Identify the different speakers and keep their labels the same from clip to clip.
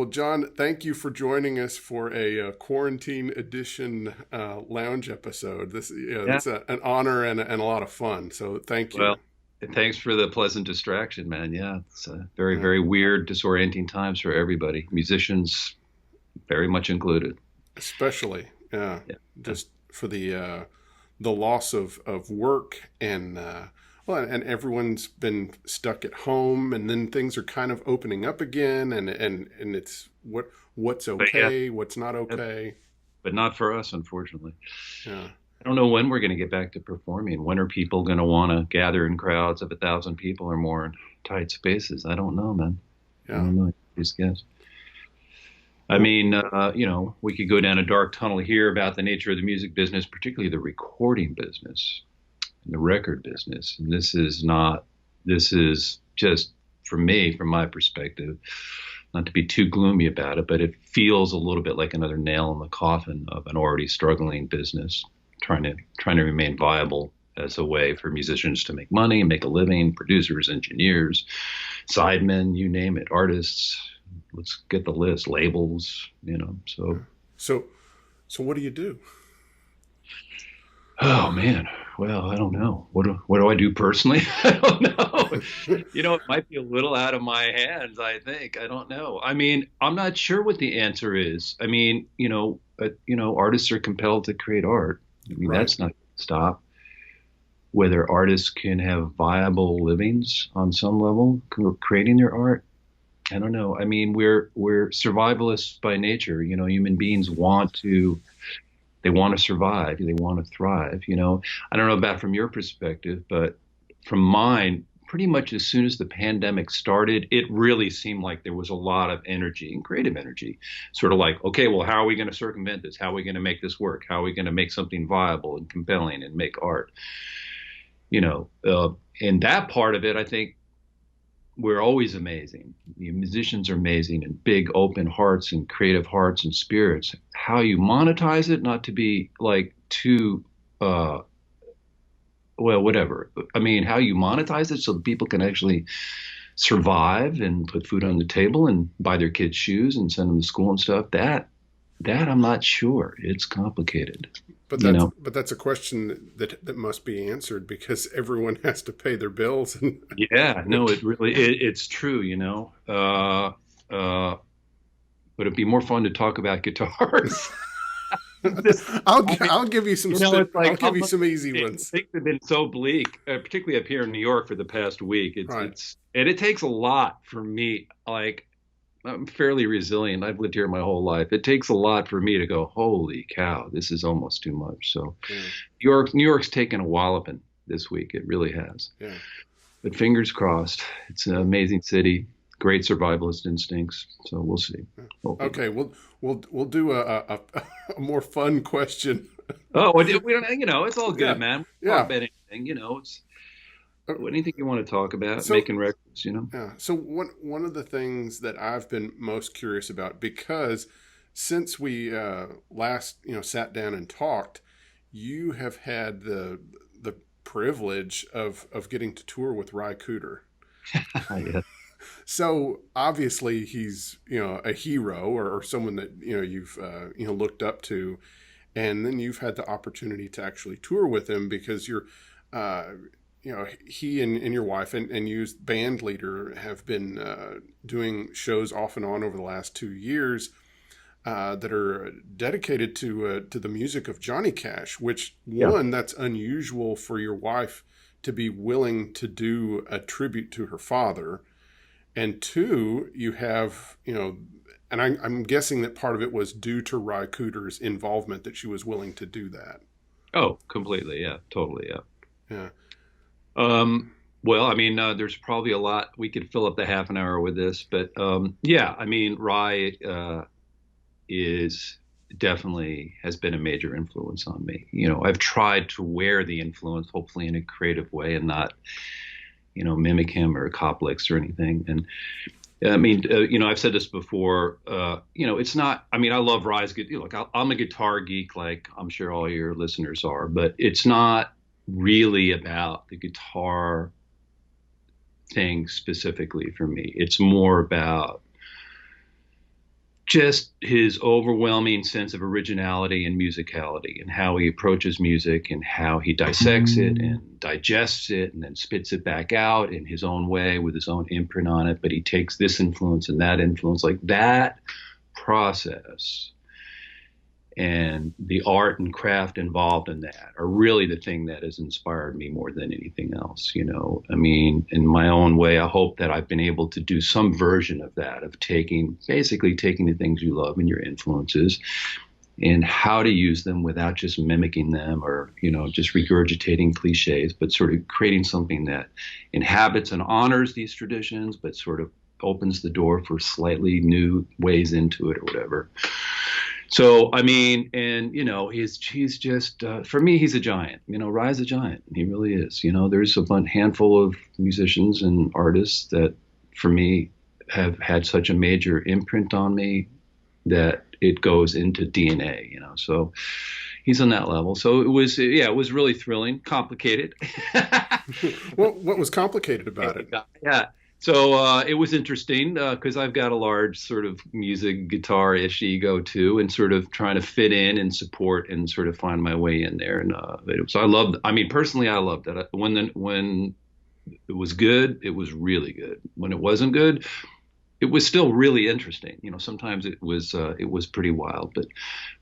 Speaker 1: Well, John, thank you for joining us for a quarantine edition lounge episode.
Speaker 2: Yeah.
Speaker 1: It's an honor and a lot of fun. So thank you.
Speaker 2: Well, thanks for the pleasant distraction, man. Yeah, it's very,
Speaker 1: Yeah,
Speaker 2: very weird, disorienting times for everybody, musicians very much included.
Speaker 1: especially, yeah,
Speaker 2: Yeah. Yeah.
Speaker 1: just for the loss of work and everyone's been stuck at home, and then things are kind of opening up again, and it's what's
Speaker 2: But yeah,
Speaker 1: okay, what's not
Speaker 2: yeah,
Speaker 1: okay.
Speaker 2: but not for us, unfortunately.
Speaker 1: Yeah.
Speaker 2: I don't know when we're going to get back to performing. When are people going to want to gather in crowds of 1,000 people or more in tight spaces? I don't know, man. I
Speaker 1: Yeah.
Speaker 2: don't know. Just guess. I
Speaker 1: Well,
Speaker 2: mean, we could go down a dark tunnel here about the nature of the music business, particularly the recording business and the record business. And this is just for me, from my perspective, not to be too gloomy about it, but it feels a little bit like another nail in the coffin of an already struggling business, trying to remain viable as a way for musicians to make money, make a living, producers, engineers, sidemen, you name it, artists. Let's get the list, labels. So,
Speaker 1: so so what do you do?
Speaker 2: oh man, well, I don't know. What do I do personally? I don't know. It might be a little out of my hands, I think. I don't know. I mean, I'm not sure what the answer is. I mean, artists are compelled to create art. I mean,
Speaker 1: Right.
Speaker 2: that's not going to stop. Whether artists can have viable livings on some level, creating their art, I don't know. I mean, we're survivalists by nature. Human beings want to survive, they want to thrive. I don't know about from your perspective, but from mine, pretty much as soon as the pandemic started, it really seemed like there was a lot of energy and creative energy, sort of like, okay, well, how are we going to circumvent this? How are we going to make this work? How are we going to make something viable and compelling and make art? you know, uh, and that part of it, I think we're always amazing. The musicians are amazing and big open hearts and creative hearts and spirits. How you monetize it, not to be like too, uh, well, whatever. I mean, how you monetize it so that people can actually survive and put food on the table and buy their kids shoes and send them to school and stuff. That I'm not sure. It's complicated,
Speaker 1: But
Speaker 2: you
Speaker 1: that's
Speaker 2: know.
Speaker 1: but that's a question that must be answered because everyone has to pay their bills and
Speaker 2: Yeah, no, it's true, but it'd be more fun to talk about guitars. This, I mean,
Speaker 1: I'll give you some
Speaker 2: it's
Speaker 1: I'll
Speaker 2: like
Speaker 1: give you some easy ones.
Speaker 2: things have been so bleak, particularly up here in New York for the past week. It's
Speaker 1: Right.
Speaker 2: it's and it takes a lot for me. Like I'm fairly resilient. I've lived here my whole life. It takes a lot for me to go, holy cow, this is almost too much. So
Speaker 1: Yeah.
Speaker 2: New York's taken a walloping this week. It really has.
Speaker 1: Yeah.
Speaker 2: But fingers crossed. It's an amazing city, great survivalist instincts. So we'll see. Hopefully.
Speaker 1: Okay, we'll do a more fun question.
Speaker 2: Oh, we don't. It's all
Speaker 1: Yeah.
Speaker 2: good, man. We talk
Speaker 1: Yeah.
Speaker 2: about anything. It's
Speaker 1: Uh,
Speaker 2: anything you want to talk about.
Speaker 1: So
Speaker 2: Making records.
Speaker 1: yeah. So one of the things that I've been most curious about, because since we last sat down and talked, you have had the privilege of getting to tour with Ry Cooder.
Speaker 2: Yeah.
Speaker 1: So obviously he's a hero, or someone that you've looked up to, and then you've had the opportunity to actually tour with him because you're uh, he and your wife and you as band leader have been doing shows off and on over the last 2 years that are dedicated to the music of Johnny Cash, which
Speaker 2: Yeah.
Speaker 1: one, that's unusual for your wife to be willing to do a tribute to her father, and two, you have, and I'm guessing that part of it was due to Ry Cooder's involvement that she was willing to do that.
Speaker 2: Oh, completely. Yeah. Totally. Yeah.
Speaker 1: Yeah.
Speaker 2: Well, I mean, there's probably a lot we could fill up the half an hour with this, but yeah, I mean, Rye is definitely has been a major influence on me. I've tried to wear the influence, hopefully in a creative way, and not, mimic him or cop licks or anything. And I mean, I've said this before. It's not. I mean, I love Rye's good. Like, I'm a guitar geek, like I'm sure all your listeners are, but it's not really about the guitar thing specifically for me. It's more about just his overwhelming sense of originality and musicality, and how he approaches music and how he dissects it and digests it and then spits it back out in his own way with his own imprint on it. But he takes this influence and that influence, like that process and the art and craft involved in that are really the thing that has inspired me more than anything else. I mean, in my own way, I hope that I've been able to do some version of that, of basically taking the things you love and your influences and how to use them without just mimicking them or, just regurgitating cliches, but sort of creating something that inhabits and honors these traditions, but sort of opens the door for slightly new ways into it or whatever. So, I mean, and, he's just, for me, he's a giant. Rye's a giant. He really is. There's a handful of musicians and artists that, for me, have had such a major imprint on me that it goes into DNA, So he's on that level. So it was really thrilling, complicated.
Speaker 1: What was complicated about it?
Speaker 2: Yeah. So it was interesting because I've got a large sort of music guitar-ish ego too, and sort of trying to fit in and support and sort of find my way in there. And so personally, I loved it. When it was good, it was really good. When it wasn't good, it was still really interesting. Sometimes it was pretty wild, but it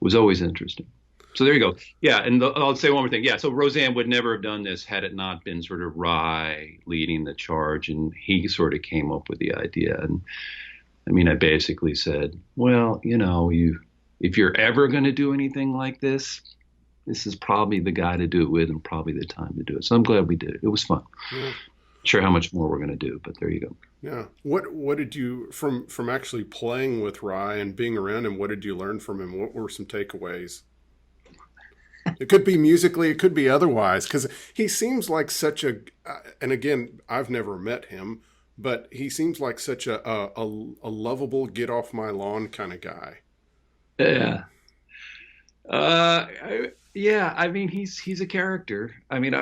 Speaker 2: was always interesting. So there you go. Yeah, and I'll say one more thing. Yeah, so Roseanne would never have done this had it not been sort of Rye leading the charge, and he sort of came up with the idea. And I mean, I basically said, well, if you're ever going to do anything like this is probably the guy to do it with, and probably the time to do it. So I'm glad we did it. It was fun. Yeah. Sure, how much more we're going to do, but there you go.
Speaker 1: Yeah. What did you from actually playing with Rye and being around him? What did you learn from him? What were some takeaways? It could be musically, it could be otherwise, because he seems like such and again, I've never met him, but he seems like such a lovable, get off my lawn kind of guy.
Speaker 2: Yeah. Yeah. I mean, he's a character. I mean,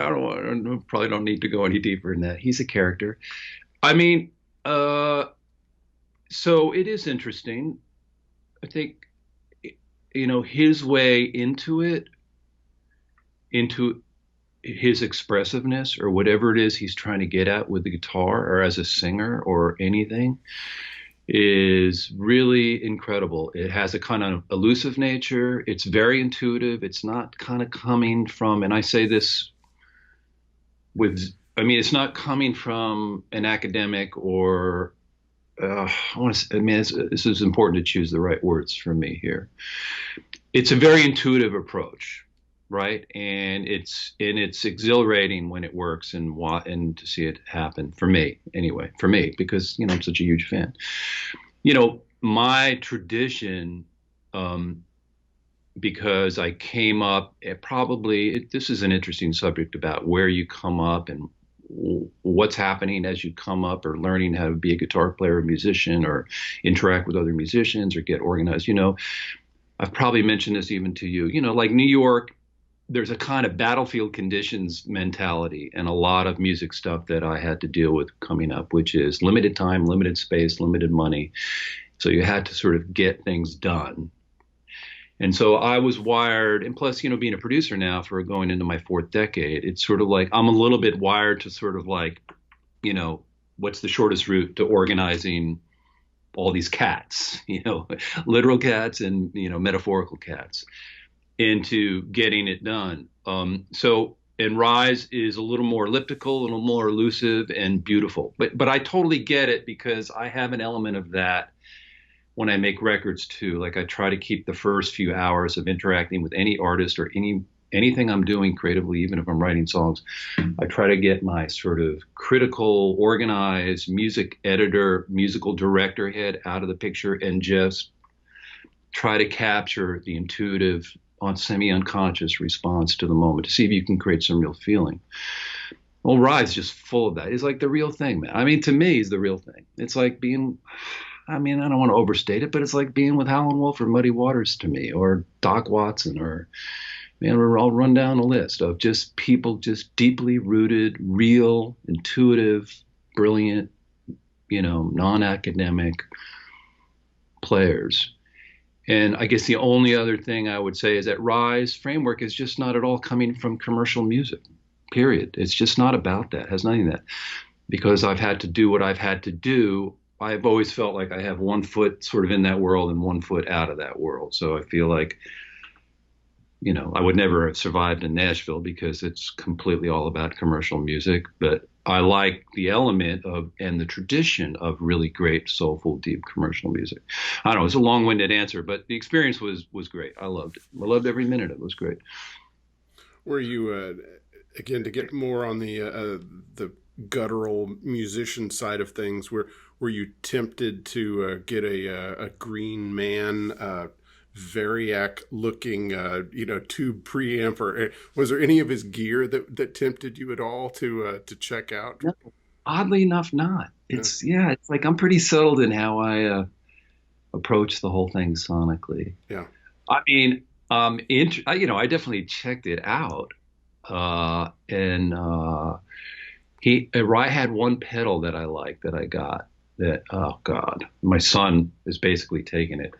Speaker 2: probably don't need to go any deeper than that. He's a character. I mean, so it is interesting. I think, his way into his expressiveness or whatever it is he's trying to get at with the guitar or as a singer or anything is really incredible. It has a kind of elusive nature. It's very intuitive. It's not kind of coming from, and I say this it's not coming from an academic or this is important to choose the right words for me here. It's a very intuitive approach. Right. And it's exhilarating when it works and to see it happen for me anyway, because, I'm such a huge fan. My tradition, because I came up this is an interesting subject about where you come up and what's happening as you come up or learning how to be a guitar player, or musician, or interact with other musicians or get organized. I've probably mentioned this even to you, like New York. There's a kind of battlefield conditions mentality and a lot of music stuff that I had to deal with coming up, which is limited time, limited space, limited money. So you had to sort of get things done. And so I was wired, and plus, being a producer now for going into my fourth decade, it's sort of like I'm a little bit wired to sort of like, what's the shortest route to organizing all these cats, literal cats and, metaphorical cats, into getting it done. And Rise is a little more elliptical, a little more elusive and beautiful. But I totally get it because I have an element of that when I make records too. Like I try to keep the first few hours of interacting with any artist or anything I'm doing creatively, even if I'm writing songs, I try to get my sort of critical, organized music editor, musical director head out of the picture and just try to capture the intuitive on semi-unconscious response to the moment to see if you can create some real feeling. Well, Ride's just full of that. It's like the real thing, man. I mean, to me, it's the real thing. It's like being, I don't want to overstate it, but it's like being with Howlin' Wolf or Muddy Waters to me, or Doc Watson, or, I'll run down a list of just people just deeply rooted, real, intuitive, brilliant, non-academic players. And I guess the only other thing I would say is that Rise framework is just not at all coming from commercial music, period. It's just not about that. It has nothing to that. Because I've had to do what I've had to do, I've always felt like I have one foot sort of in that world and one foot out of that world. So I feel like, I would never have survived in Nashville because it's completely all about commercial music. But I like the element of and the tradition of really great, soulful, deep commercial music. I don't know, it's a long-winded answer, but the experience was great. I loved it. I loved every minute. It was great.
Speaker 1: Were you again to get more on the guttural musician side of things? Were you tempted to get a Green Man? Variac looking tube preamp, or was there any of his gear that tempted you at all to check out?
Speaker 2: No, oddly enough, not. It's like I'm pretty settled in how I approach the whole thing sonically.
Speaker 1: Yeah.
Speaker 2: I mean, I definitely checked it out, and I had one pedal that I liked that I got that, oh God, my son is basically taking it.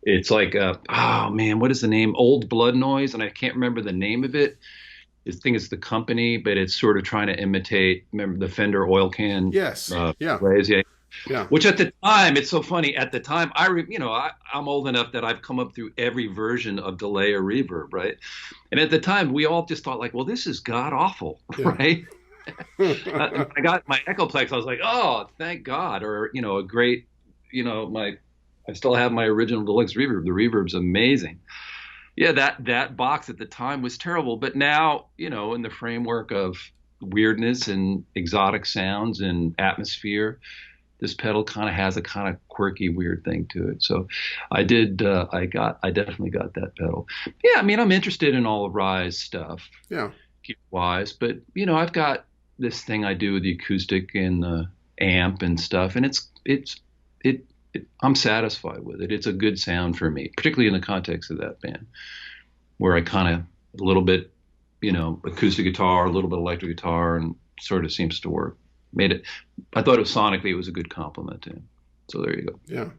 Speaker 2: It's like, oh man, what is the name? Old Blood Noise, and I can't remember the name of it. I think it's the company, but it's sort of trying to imitate, remember the Fender oil can?
Speaker 1: Yes. Yeah.
Speaker 2: Ways, yeah.
Speaker 1: Yeah.
Speaker 2: Which at the time, it's so funny. At the time, I'm old enough that I've come up through every version of delay or reverb, right? And at the time, we all just thought like, well, this is god awful,
Speaker 1: Yeah.
Speaker 2: right? I got my Echoplex. I was like, oh, thank God. Or, a great, I still have my original deluxe reverb. The reverb's amazing. Yeah, that box at the time was terrible. But now, in the framework of weirdness and exotic sounds and atmosphere, this pedal kind of has a kind of quirky, weird thing to it. So I definitely got that pedal. Yeah, I mean, I'm interested in all of Rise stuff.
Speaker 1: Yeah.
Speaker 2: Wise, but I've got this thing I do with the acoustic and the amp and stuff, and I'm satisfied with it. It's a good sound for me, particularly in the context of that band, where I kind of a little bit, acoustic guitar, a little bit electric guitar, and sort of seems to work. I thought sonically it was a good compliment to him. So there you go.
Speaker 1: Yeah.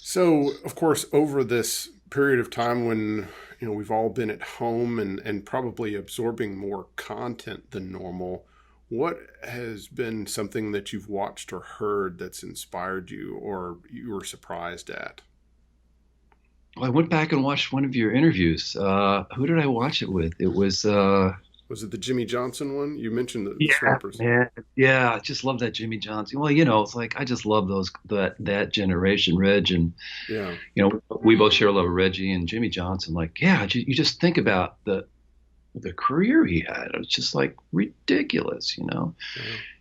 Speaker 1: So of course, over this period of time when we've all been at home and probably absorbing more content than normal, what has been something that you've watched or heard that's inspired you or you were surprised at?
Speaker 2: Well, I went back and watched one of your interviews. Who did I watch it with? It was
Speaker 1: it the Jimmy Johnson one? You mentioned the
Speaker 2: yeah,
Speaker 1: Swampers.
Speaker 2: man. Yeah, I just love that Jimmy Johnson. Well, it's like I just love that generation, Reg, and
Speaker 1: Yeah.
Speaker 2: we both share a love of Reggie and Jimmy Johnson. Like, yeah, you just think about the career he had. It was just like ridiculous,
Speaker 1: Yeah.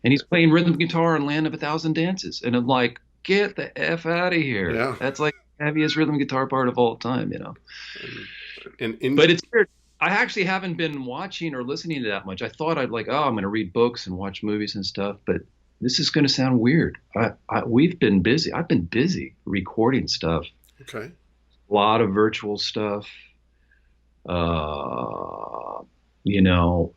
Speaker 2: And he's playing rhythm guitar in Land of a Thousand Dances, and I'm like, get the F out of here.
Speaker 1: Yeah.
Speaker 2: That's like the heaviest rhythm guitar part of all time, But it's weird. I actually haven't been watching or listening to that much. I thought I'm going to read books and watch movies and stuff, but this is going to sound weird. We've been busy. I've been busy recording stuff.
Speaker 1: Okay.
Speaker 2: A lot of virtual stuff.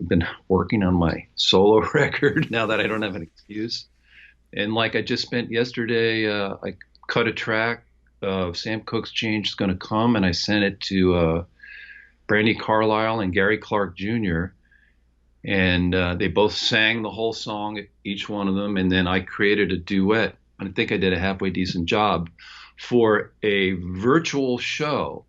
Speaker 2: Been working on my solo record now that I don't have an excuse. And like I just spent yesterday, I cut a track of Sam Cooke's Change is Gonna Come, and I sent it to Brandy Carlisle and Gary Clark Jr. And they both sang the whole song, each one of them, and then I created a duet. I think I did a halfway decent job for a virtual show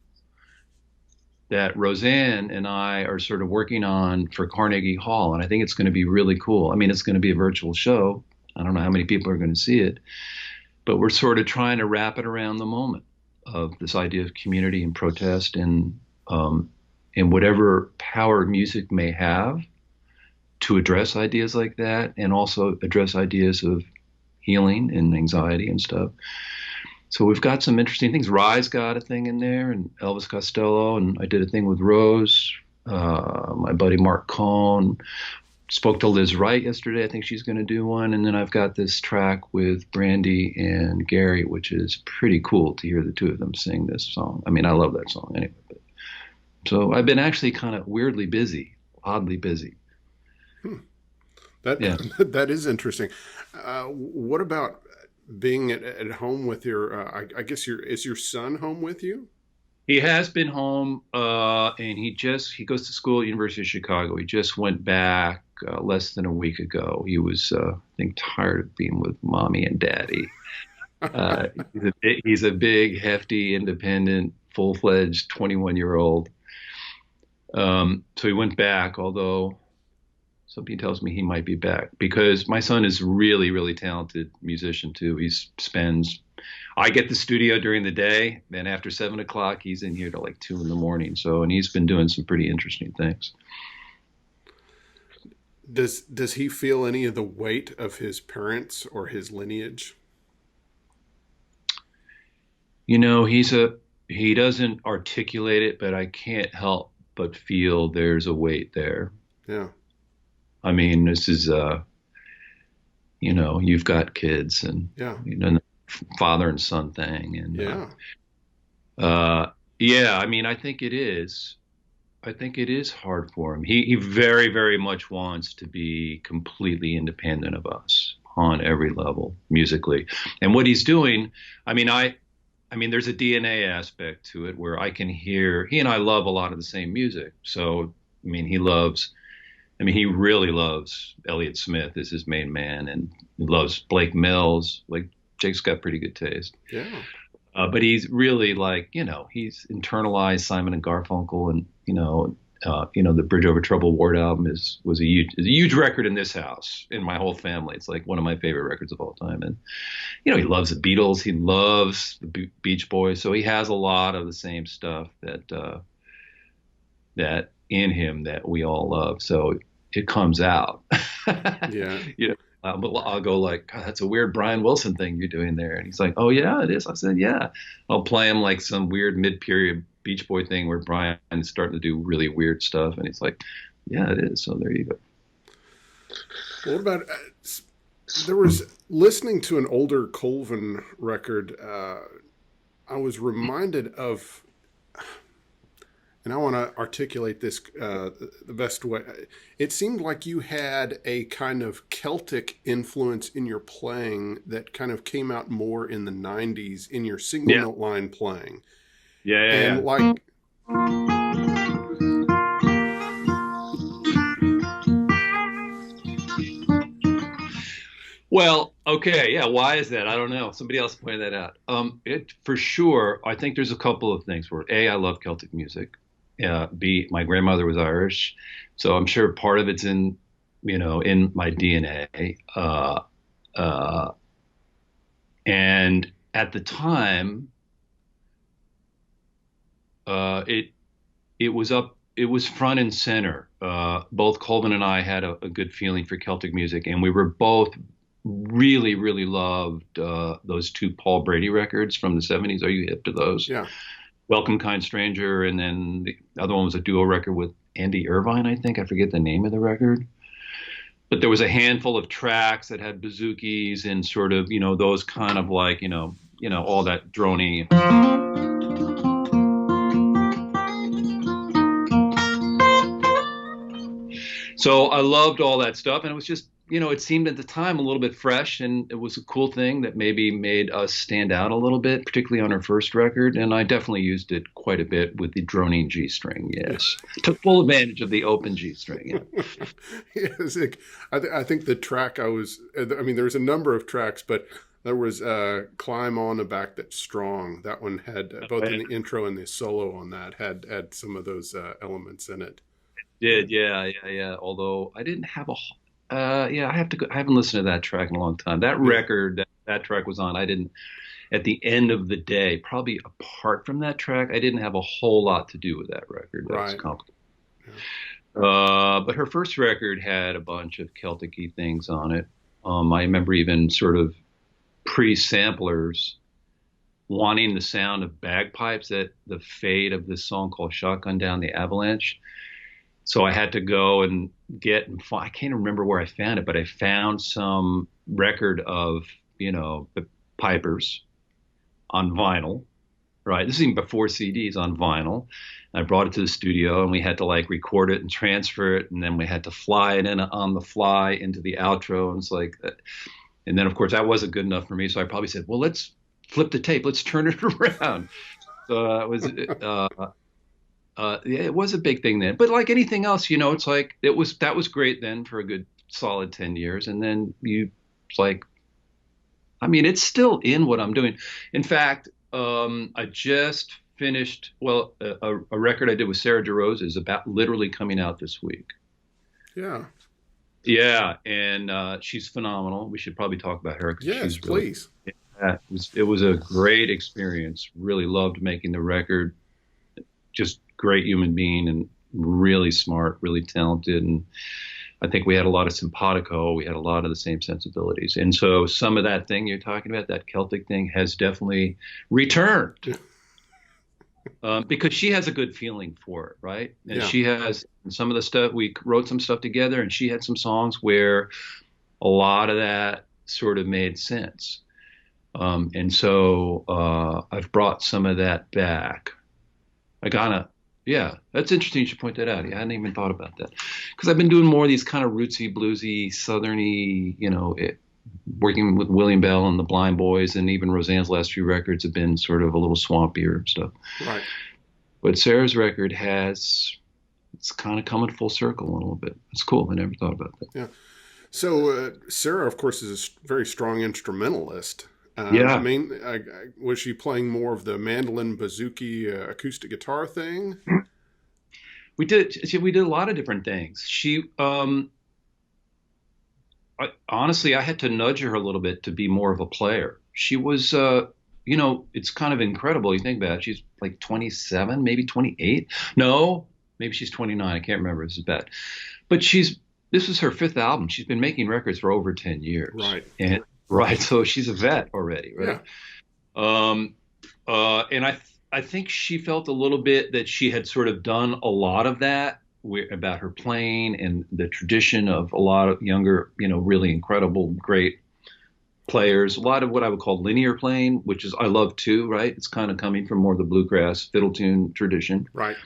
Speaker 2: that Roseanne and I are sort of working on for Carnegie Hall. And I think it's going to be really cool. I mean, it's going to be a virtual show. I don't know how many people are going to see it, but we're sort of trying to wrap it around the moment of this idea of community and protest and whatever power music may have to address ideas like that, and also address ideas of healing and anxiety and stuff. So we've got some interesting things. Rise got a thing in there, and Elvis Costello, and I did a thing with Rose, my buddy Mark Cohn. Spoke to Liz Wright yesterday. I think she's going to do one. And then I've got this track with Brandy and Gary, which is pretty cool to hear the two of them sing this song. I mean, I love that song anyway. So I've been actually kind of weirdly busy, oddly busy.
Speaker 1: That is interesting. What about being at home with your, I guess is your son home with you?
Speaker 2: He has been home, and he goes to school at University of Chicago. He just went back less than a week ago. He was, I think, tired of being with mommy and daddy. Uh, he's a big, hefty, independent, full-fledged 21-year-old. So he went back, although something tells me he might be back because my son is really, really talented musician too. I get the studio during the day, and after 7 o'clock, he's in here till like 2 in the morning. So, and he's been doing some pretty interesting things.
Speaker 1: Does he feel any of the weight of his parents or his lineage?
Speaker 2: He doesn't articulate it, but I can't help but feel there's a weight there.
Speaker 1: Yeah.
Speaker 2: I mean, this is, you've got kids and,
Speaker 1: Yeah.
Speaker 2: father and son thing. And,
Speaker 1: Yeah.
Speaker 2: yeah, I mean, I think it is. I think it is hard for him. He very, very much wants to be completely independent of us on every level musically. And what he's doing, there's a DNA aspect to it where I can hear, he and I love a lot of the same music. So, he really loves Elliott Smith as his main man, and he loves Blake Mills. Like, Jake's got pretty good taste.
Speaker 1: Yeah.
Speaker 2: But he's really he's internalized Simon and Garfunkel, and the Bridge Over Troubled Ward album was a huge record in this house, in my whole family. It's like one of my favorite records of all time. And he loves the Beatles, he loves the Beach Boys, so he has a lot of the same stuff that in him that we all love. So it comes out.
Speaker 1: Yeah.
Speaker 2: I'll go like, God, that's a weird Brian Wilson thing you're doing there. And he's like, oh, yeah, it is. I said, yeah. I'll play him like some weird mid-period Beach Boy thing where Brian is starting to do really weird stuff. And he's like, yeah, it is. So there you go.
Speaker 1: What about, there was, listening to an older Colvin record, I was reminded of, and I want to articulate this the best way. It seemed like you had a kind of Celtic influence in your playing that kind of came out more in the 90s in your single note line playing.
Speaker 2: Yeah.
Speaker 1: And like,
Speaker 2: well, okay, yeah. Why is that? I don't know. Somebody else pointed that out. For sure, I think there's a couple of things where A, I love Celtic music. B, my grandmother was Irish, so I'm sure part of it's in my DNA. And at the time, it was front and center. Both Colvin and I had a good feeling for Celtic music, and we were both really, really loved those two Paul Brady records from the 70s. Are you hip to those?
Speaker 1: Yeah.
Speaker 2: Welcome Kind Stranger, and then the other one was a duo record with Andy Irvine, I think. I forget the name of the record. But there was a handful of tracks that had bouzouki and sort of, those kind of like, all that droning. So I loved all that stuff, and it was just, it seemed at the time a little bit fresh, and it was a cool thing that maybe made us stand out a little bit, particularly on our first record. And I definitely used it quite a bit with the droning G string. Yes, took full advantage of the open G string. Yeah.
Speaker 1: Yes, I think the track there was a number of tracks, but there was "Climb On the Back That's Strong." That one had both in the intro and the solo on that had some of those elements in it.
Speaker 2: Yeah. Although I didn't have I haven't listened to that track in a long time. That record that track was on, I didn't, at the end of the day, probably apart from that track, I didn't have a whole lot to do with that record. That was complicated. Yeah. But her first record had a bunch of Celtic-y things on it. I remember even sort of pre-samplers wanting the sound of bagpipes at the fade of this song called Shotgun Down the Avalanche. So I had to go and I can't remember where I found it, but I found some record of, the pipers on vinyl, right? This is even before CDs, on vinyl. And I brought it to the studio, and we had to record it and transfer it. And then we had to fly it in on the fly into the outro. And it's like, And then, of course, that wasn't good enough for me. So I probably said, well, let's flip the tape. Let's turn it around. So yeah, it was a big thing then. But like anything else, it's like that was great then for a good solid 10 years. And then it's like, I mean, it's still in what I'm doing. In fact, I just finished, well, a record I did with Sarah DeRosa is about literally coming out this week.
Speaker 1: Yeah.
Speaker 2: Yeah, and she's phenomenal. We should probably talk about her because
Speaker 1: Yes,
Speaker 2: she's really,
Speaker 1: please.
Speaker 2: it was a great experience. Really loved making the record. Just great human being and really smart, really talented. And I think we had a lot of simpatico. We had a lot of the same sensibilities. And so some of that thing you're talking about, that Celtic thing, has definitely returned. Because she has a good feeling for it, right? And
Speaker 1: Yeah.
Speaker 2: she has some of the stuff, we wrote some stuff together, and she had some songs where a lot of that sort of made sense. And so I've brought some of that back. Yeah, that's interesting. You should point that out. Yeah, I hadn't even thought about that because I've been doing more of these kind of rootsy, bluesy, southerny, working with William Bell and the Blind Boys, and even Roseanne's last few records have been sort of a little swampier stuff.
Speaker 1: Right.
Speaker 2: But Sarah's record it's kind of coming full circle a little bit. It's cool. I never thought about that.
Speaker 1: Yeah. So Sarah, of course, is a very strong instrumentalist.
Speaker 2: Yeah.
Speaker 1: Was she playing more of the mandolin, bouzouki, acoustic guitar thing?
Speaker 2: We did a lot of different things. Honestly, I had to nudge her a little bit to be more of a player. She was, it's kind of incredible. You think about it. She's like 27, maybe 28. No, maybe she's 29. I can't remember. This is bad. But this is her fifth album. She's been making records for over 10 years.
Speaker 1: Right.
Speaker 2: So she's a vet already, right?
Speaker 1: Yeah.
Speaker 2: And I think she felt a little bit that she had sort of done a lot of that about her playing and the tradition of a lot of younger, really incredible, great players. A lot of what I would call linear playing, which is I love too, right? It's kind of coming from more of the bluegrass fiddle tune tradition.
Speaker 1: Right.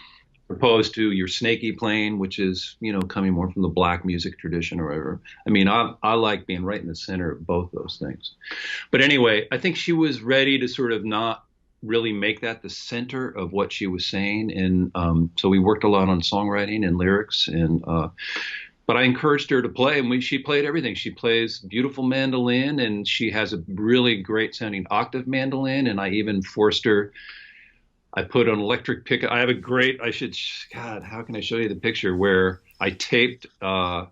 Speaker 2: Opposed to your snaky playing, which is, coming more from the black music tradition or whatever. I mean, I like being right in the center of both those things. But anyway, I think she was ready to sort of not really make that the center of what she was saying. And so we worked a lot on songwriting and lyrics. But I encouraged her to play, and she played everything. She plays beautiful mandolin, and she has a really great sounding octave mandolin. And I even forced her. I put an electric pickup. I have God, how can I show you the picture where I taped a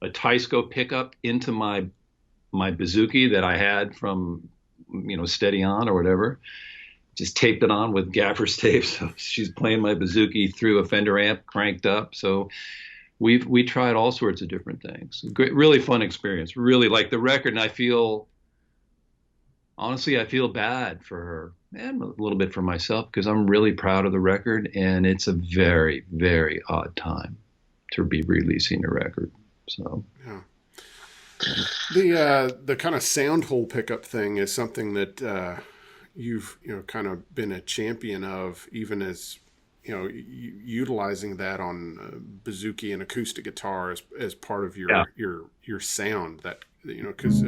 Speaker 2: Teisco pickup into my bouzouki that I had from, Steady On or whatever. Just taped it on with gaffer's tape. So she's playing my bouzouki through a Fender amp cranked up. So we tried all sorts of different things. Great, really fun experience. Really like the record, and honestly, I feel bad for her and a little bit for myself because I'm really proud of the record, and it's a very, very odd time to be releasing a record. So,
Speaker 1: yeah. The kind of sound hole pickup thing is something that you've kind of been a champion of, even as utilizing that on bouzouki and acoustic guitar as part of your sound. That because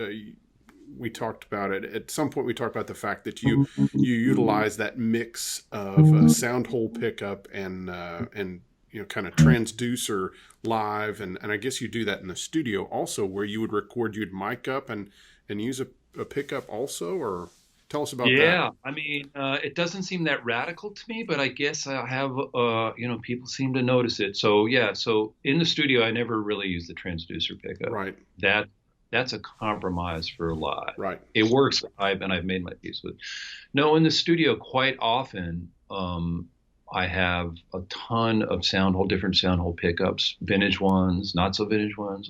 Speaker 1: we talked about it at some point. We talked about the fact that you utilize that mix of sound hole pickup and kind of transducer live, and I guess you do that in the studio also, where you would record, you'd mic up and use a pickup also, or tell us about that.
Speaker 2: Yeah, I mean, it doesn't seem that radical to me, but I guess I have, people seem to notice it. So yeah, so in the studio, I never really use the transducer pickup.
Speaker 1: Right.
Speaker 2: That's a compromise for live.
Speaker 1: Right.
Speaker 2: It works live, and I've made my peace with. No, in the studio, quite often, I have a ton of different sound hole pickups, vintage ones, not so vintage ones,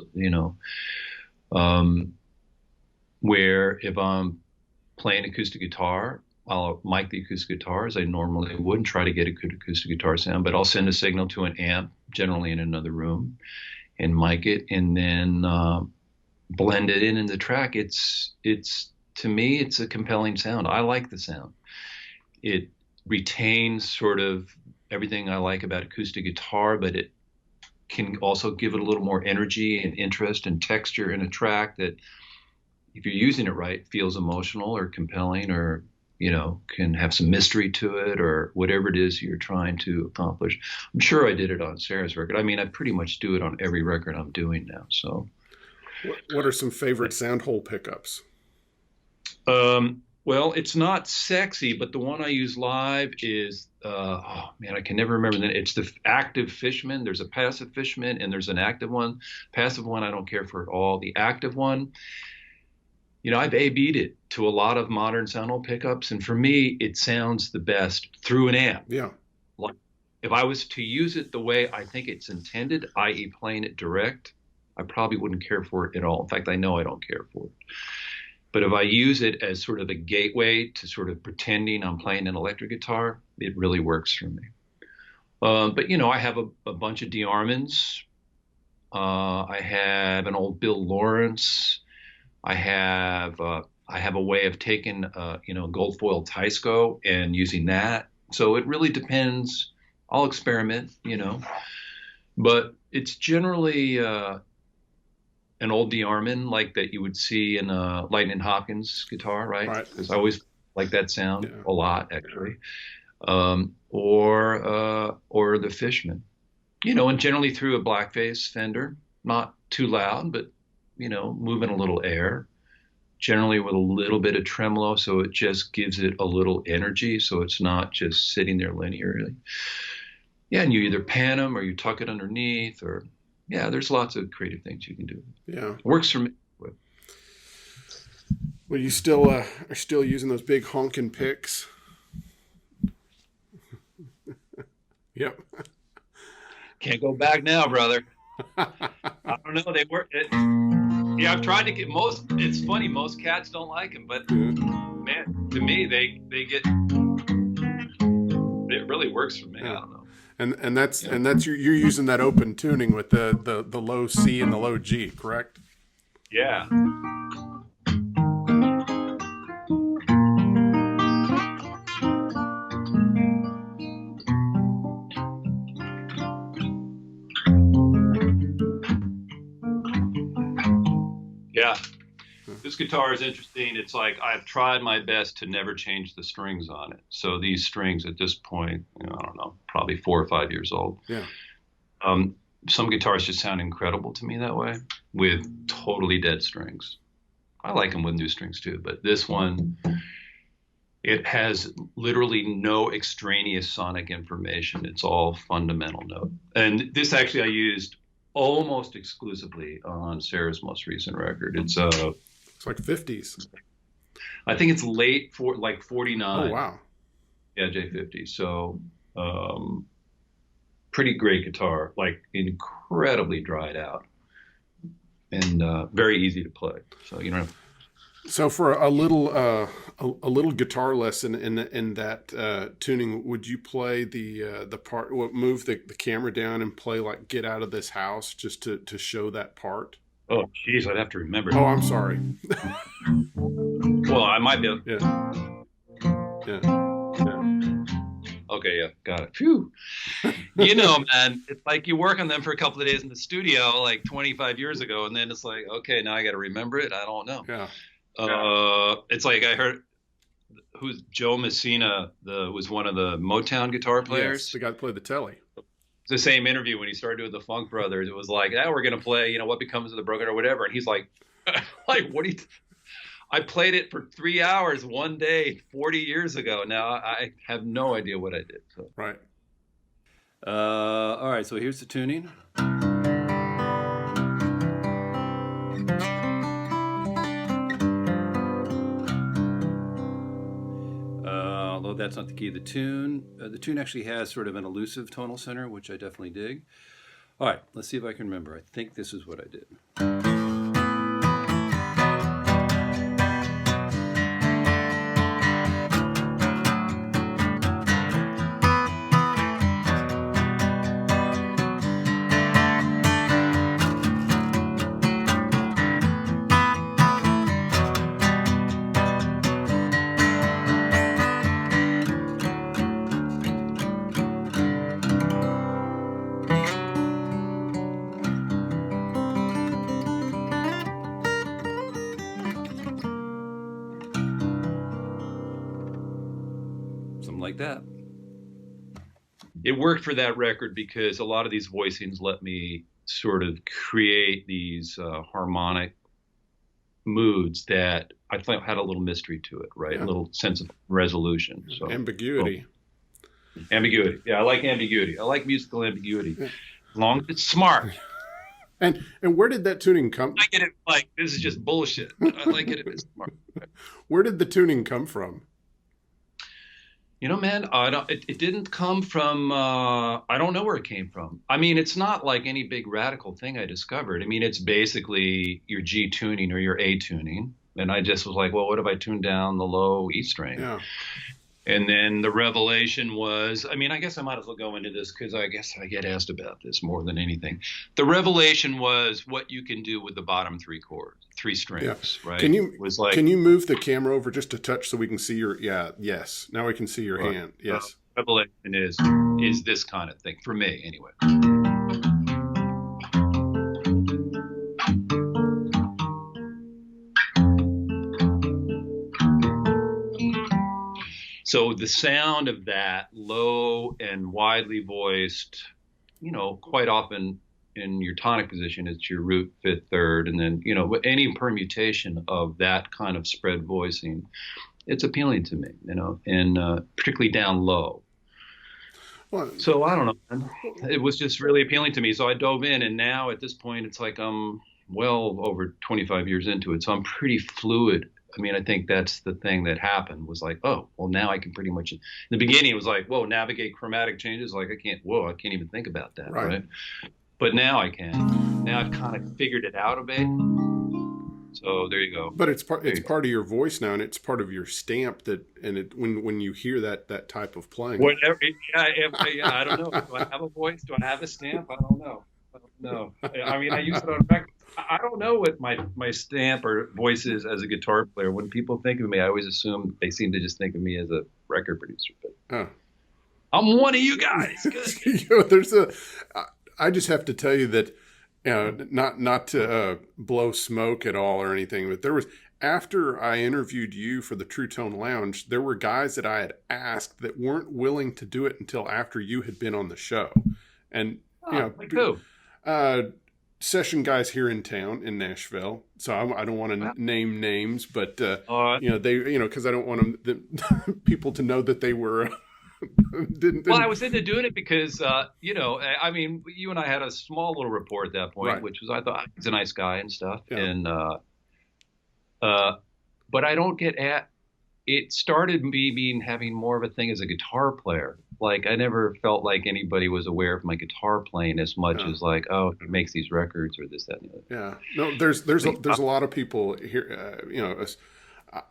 Speaker 2: where if I'm playing acoustic guitar, I'll mic the acoustic guitar as I normally would and try to get a good acoustic guitar sound, but I'll send a signal to an amp, generally in another room, and mic it, and then blend it in the track. It's to me, it's a compelling sound. I like the sound. It retains sort of everything I like about acoustic guitar, but it can also give it a little more energy and interest and texture in a track that if you're using it right, feels emotional or compelling, or can have some mystery to it, or whatever it is you're trying to accomplish. I'm sure I did it on Sarah's record. I mean, I pretty much do it on every record I'm doing now. So,
Speaker 1: what are some favorite sound hole pickups?
Speaker 2: Well, it's not sexy, but the one I use live is, oh man, I can never remember that. It's the active Fishman. There's a passive Fishman and there's an active one. Passive one I don't care for at all. The active one, I've A-B'd it to a lot of modern sound hole pickups, and for me, it sounds the best through an amp.
Speaker 1: Yeah.
Speaker 2: Like, if I was to use it the way I think it's intended, i.e. playing it direct, I probably wouldn't care for it at all. In fact, I know I don't care for it. But if I use it as sort of a gateway to sort of pretending I'm playing an electric guitar, it really works for me. But I have a bunch of De-Armands. I have an old Bill Lawrence. I have a way of taking gold foil Teisco and using that. So it really depends. I'll experiment, but it's generally an old De-Armand like that you would see in a Lightning Hopkins guitar, right? Because I always like that sound a lot, actually. Or the Fishman, and generally through a blackface Fender, not too loud, but moving a little air, generally with a little bit of tremolo, so it just gives it a little energy, so it's not just sitting there linearly. Yeah, and you either pan them or you tuck it underneath, or there's lots of creative things you can do. Yeah, it works for me.
Speaker 1: Well, you still are still using those big honking picks. Yep.
Speaker 2: Can't go back now, brother. I don't know. They work. Yeah, I've tried to get most. It's funny. Most cats don't like them, but man, to me, they get. It really works for me. I don't know.
Speaker 1: And that's you're using that open tuning with the low C and the low G, correct?
Speaker 2: Yeah. Yeah. This guitar is interesting. It's like I've tried my best to never change the strings on it. So these strings at this point, I don't know, probably 4 or 5 years old.
Speaker 1: Yeah.
Speaker 2: Some guitars just sound incredible to me that way, with totally dead strings. I like them with new strings too, but this one, it has literally no extraneous sonic information. It's all fundamental note. And this actually I used almost exclusively on Sarah's most recent record. It's
Speaker 1: like 50s.
Speaker 2: I think it's late for like 49.
Speaker 1: Oh wow.
Speaker 2: Yeah, J50. So pretty great guitar, like incredibly dried out, and very easy to play. So
Speaker 1: So for a little guitar lesson in that tuning, would you play the part? Move the camera down and play like "Get Out of This House" just to show that part?
Speaker 2: Oh, geez, I'd have to remember.
Speaker 1: Oh, I'm sorry.
Speaker 2: Well, I might be able.
Speaker 1: Yeah.
Speaker 2: Okay, yeah, got it. Phew. Man, it's like you work on them for a couple of days in the studio, like 25 years ago, and then it's like, okay, now I got to remember it. I don't know.
Speaker 1: Yeah.
Speaker 2: It's like I heard who's Joe Messina, was one of the Motown guitar players.
Speaker 1: Yes, the guy that played the telly.
Speaker 2: It's the same interview when he started doing the Funk Brothers. It was like, we're gonna play, What Becomes of the Broken or whatever, and he's like, what do you? I played it for 3 hours one day 40 years ago. Now I have no idea what I did. So.
Speaker 1: Right.
Speaker 3: All right. So here's the tuning. Although that's not the key of the tune. The tune actually has sort of an elusive tonal center, which I definitely dig. All right, let's see if I can remember. I think this is what I did. like that.
Speaker 2: It worked for that record because a lot of these voicings let me sort of create these harmonic moods that I thought had a little mystery to it, right?
Speaker 1: Yeah.
Speaker 2: A little sense of resolution. So
Speaker 1: ambiguity.
Speaker 2: Ambiguity. Yeah, I like ambiguity. I like musical ambiguity.
Speaker 1: Yeah.
Speaker 2: As long as it's smart.
Speaker 1: And where did that tuning come?
Speaker 2: I get it. Like, this is just bullshit. I like it if it's smart.
Speaker 1: Where did the tuning come from?
Speaker 2: You know, man, it didn't come from, I don't know where it came from. I mean, it's not like any big radical thing I discovered. I mean, it's basically your G tuning or your A tuning. And I just was like, well, what if I tuned down the low E string?
Speaker 1: Yeah.
Speaker 2: And then the revelation was, I mean, I guess I might as well go into this because I guess I get asked about this more than anything. The revelation was what you can do with the bottom three strings, right?
Speaker 1: Can you move the camera over just a touch so we can see your, yes. Now we can see your hand. Yes.
Speaker 2: Revelation is this kind of thing for me anyway. So the sound of that low and widely voiced, you know, quite often in your tonic position, it's your root, fifth, third, and then, you know, any permutation of that kind of spread voicing, it's appealing to me, you know, and particularly down low.
Speaker 1: Well,
Speaker 2: so I don't know, man. It was just really appealing to me. So I dove in, and now at this point, it's like I'm well over 25 years into it. So I'm pretty fluid. I mean, I think that's the thing that happened was like, oh, well, now I can pretty much, in the beginning, it was like, whoa, navigate chromatic changes. Like, I can't even think about that. Right. But now I can. Now I've kind of figured it out a bit. So there you go.
Speaker 1: But it's part of your voice now, and it's part of your stamp when you hear that type of playing.
Speaker 2: Whatever. Yeah, I don't know. Do I have a voice? Do I have a stamp? I don't know. I mean, I use it on record. I don't know what my stamp or voice is as a guitar player. When people think of me, I always assume they seem to just think of me as a record producer. But I'm one of you guys.
Speaker 1: I just have to tell you that, not to blow smoke at all or anything, but there was, after I interviewed you for the TRUETONE Lounge, there were guys that I had asked that weren't willing to do it until after you had been on the show. And,
Speaker 2: like who?
Speaker 1: Session guys here in town in Nashville. So I don't want to name names, but because I don't want people to know that they were didn't.
Speaker 2: Well, I was into doing it because I mean, you and I had a small little rapport at that point, which was I thought he's a nice guy and stuff, and but I don't get at. It started me having more of a thing as a guitar player. Like, I never felt like anybody was aware of my guitar playing as much as like, oh, he makes these records or this, that, and the other.
Speaker 1: Yeah. No, there's a lot of people here,